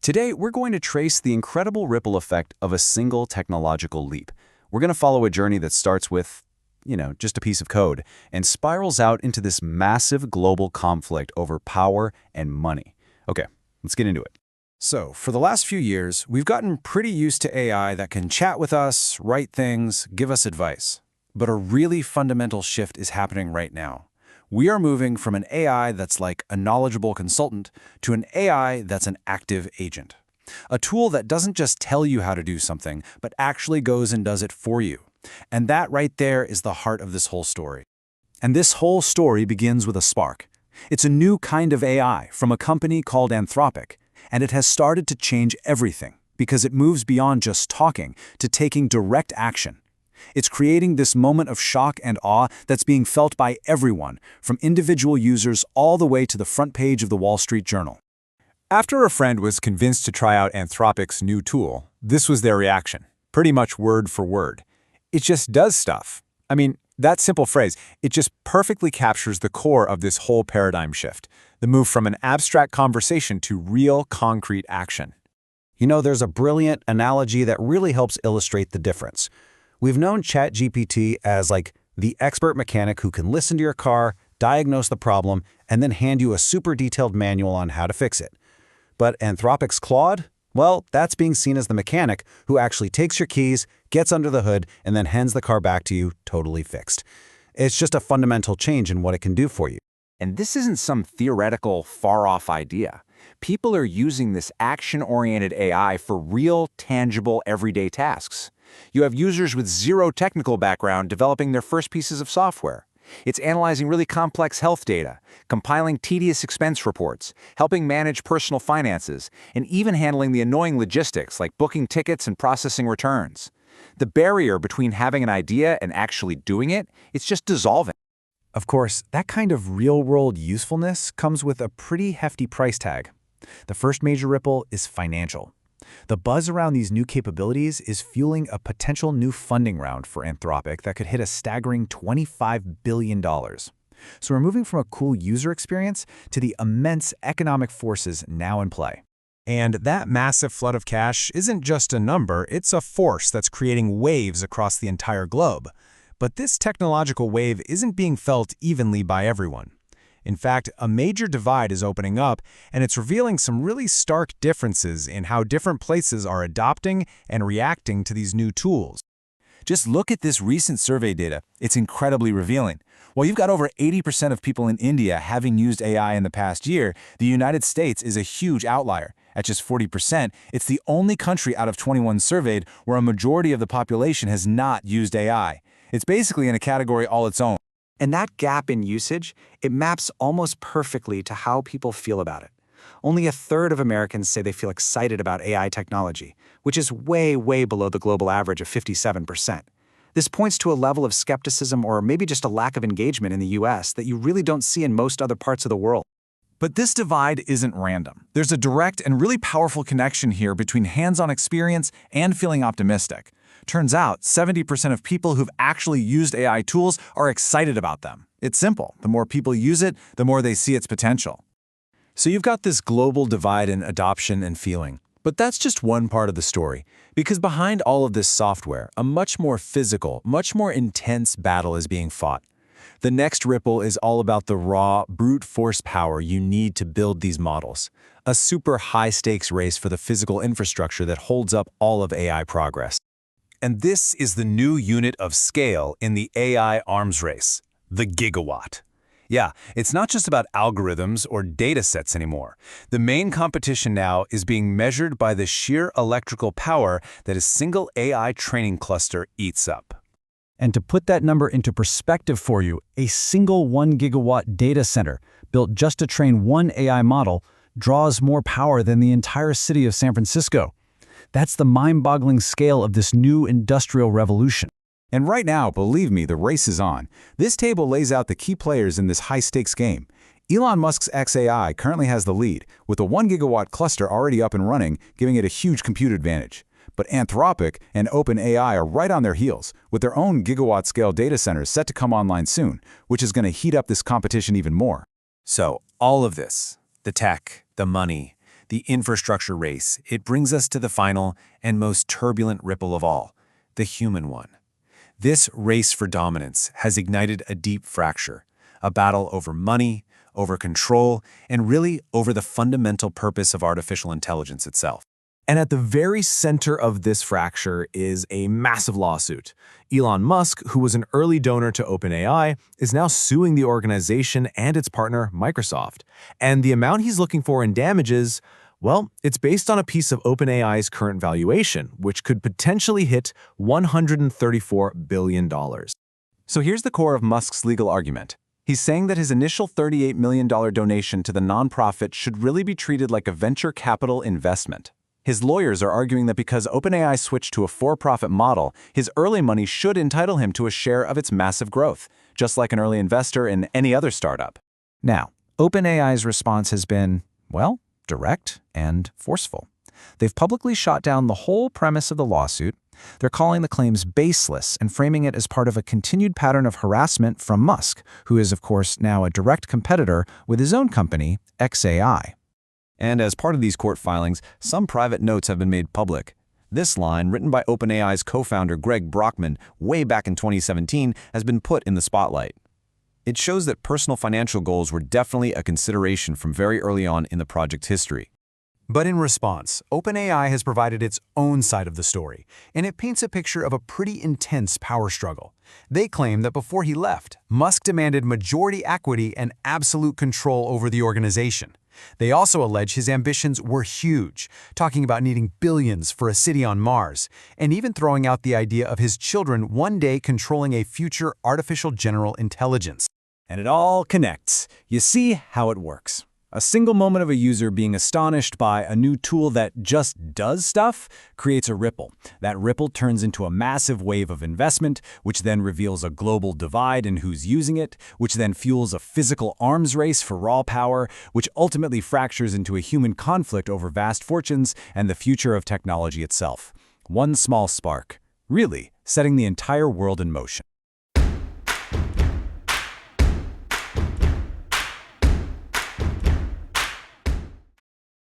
Today, we're going to trace the incredible ripple effect of a single technological leap. We're going to follow a journey that starts with, just a piece of code and spirals out into this massive global conflict over power and money. Okay, let's get into it. So, for the last few years, we've gotten pretty used to AI that can chat with us, write things, give us advice. But a really fundamental shift is happening right now. We are moving from an AI that's like a knowledgeable consultant to an AI that's an active agent. A tool that doesn't just tell you how to do something, but actually goes and does it for you. And that right there is the heart of this whole story. And this whole story begins with a spark. It's a new kind of AI from a company called Anthropic, and it has started to change everything because it moves beyond just talking to taking direct action. It's creating this moment of shock and awe that's being felt by everyone, from individual users all the way to the front page of the Wall Street Journal. After a friend was convinced to try out Anthropic's new tool, this was their reaction, pretty much word for word. It just does stuff. I mean, that simple phrase, it just perfectly captures the core of this whole paradigm shift, the move from an abstract conversation to real, concrete action. There's a brilliant analogy that really helps illustrate the difference. We've known ChatGPT as like the expert mechanic who can listen to your car, diagnose the problem, and then hand you a super detailed manual on how to fix it. But Anthropic's Claude? Well, that's being seen as the mechanic who actually takes your keys, gets under the hood, and then hands the car back to you totally fixed. It's just a fundamental change in what it can do for you. And this isn't some theoretical, far-off idea. People are using this action-oriented AI for real, tangible, everyday tasks. You have users with zero technical background developing their first pieces of software. It's analyzing really complex health data, compiling tedious expense reports, helping manage personal finances, and even handling the annoying logistics like booking tickets and processing returns. The barrier between having an idea and actually doing it, it's just dissolving. Of course, that kind of real-world usefulness comes with a pretty hefty price tag. The first major ripple is financial. The buzz around these new capabilities is fueling a potential new funding round for Anthropic that could hit a staggering $25 billion. So we're moving from a cool user experience to the immense economic forces now in play. And that massive flood of cash isn't just a number, it's a force that's creating waves across the entire globe. But this technological wave isn't being felt evenly by everyone. In fact, a major divide is opening up, and it's revealing some really stark differences in how different places are adopting and reacting to these new tools. Just look at this recent survey data. It's incredibly revealing. While you've got over 80% of people in India having used AI in the past year, the United States is a huge outlier. At just 40%, it's the only country out of 21 surveyed where a majority of the population has not used AI. It's basically in a category all its own. And that gap in usage, it maps almost perfectly to how people feel about it. Only a third of Americans say they feel excited about AI technology, which is way, way below the global average of 57%. This points to a level of skepticism or maybe just a lack of engagement in the US that you really don't see in most other parts of the world. But this divide isn't random. There's a direct and really powerful connection here between hands-on experience and feeling optimistic. Turns out, 70% of people who've actually used AI tools are excited about them. It's simple. The more people use it, the more they see its potential. So you've got this global divide in adoption and feeling. But that's just one part of the story, because behind all of this software, a much more physical, much more intense battle is being fought. The next ripple is all about the raw, brute force power you need to build these models. A super high-stakes race for the physical infrastructure that holds up all of AI progress. And this is the new unit of scale in the AI arms race, the gigawatt. Yeah, it's not just about algorithms or data sets anymore. The main competition now is being measured by the sheer electrical power that a single AI training cluster eats up. And to put that number into perspective for you, a single 1 gigawatt data center built just to train one AI model draws more power than the entire city of San Francisco. That's the mind-boggling scale of this new industrial revolution. And right now, believe me, the race is on. This table lays out the key players in this high-stakes game. Elon Musk's xAI currently has the lead, with a 1 gigawatt cluster already up and running, giving it a huge compute advantage. But Anthropic and OpenAI are right on their heels, with their own gigawatt-scale data centers set to come online soon, which is going to heat up this competition even more. So, all of this, the tech, the money, the infrastructure race, it brings us to the final and most turbulent ripple of all, the human one. This race for dominance has ignited a deep fracture, a battle over money, over control, and really over the fundamental purpose of artificial intelligence itself. And at the very center of this fracture is a massive lawsuit. Elon Musk, who was an early donor to OpenAI, is now suing the organization and its partner, Microsoft. And the amount he's looking for in damages, well, it's based on a piece of OpenAI's current valuation, which could potentially hit $134 billion. So here's the core of Musk's legal argument. He's saying that his initial $38 million donation to the nonprofit should really be treated like a venture capital investment. His lawyers are arguing that because OpenAI switched to a for-profit model, his early money should entitle him to a share of its massive growth, just like an early investor in any other startup. Now, OpenAI's response has been, well, direct and forceful. They've publicly shot down the whole premise of the lawsuit. They're calling the claims baseless and framing it as part of a continued pattern of harassment from Musk, who is, of course, now a direct competitor with his own company, xAI. And as part of these court filings, some private notes have been made public. This line, written by OpenAI's co-founder Greg Brockman way back in 2017, has been put in the spotlight. It shows that personal financial goals were definitely a consideration from very early on in the project's history. But in response, OpenAI has provided its own side of the story, and it paints a picture of a pretty intense power struggle. They claim that before he left, Musk demanded majority equity and absolute control over the organization. They also allege his ambitions were huge, talking about needing billions for a city on Mars, and even throwing out the idea of his children one day controlling a future artificial general intelligence. And it all connects. You see how it works. A single moment of a user being astonished by a new tool that just does stuff creates a ripple. That ripple turns into a massive wave of investment, which then reveals a global divide in who's using it, which then fuels a physical arms race for raw power, which ultimately fractures into a human conflict over vast fortunes and the future of technology itself. One small spark, really setting the entire world in motion.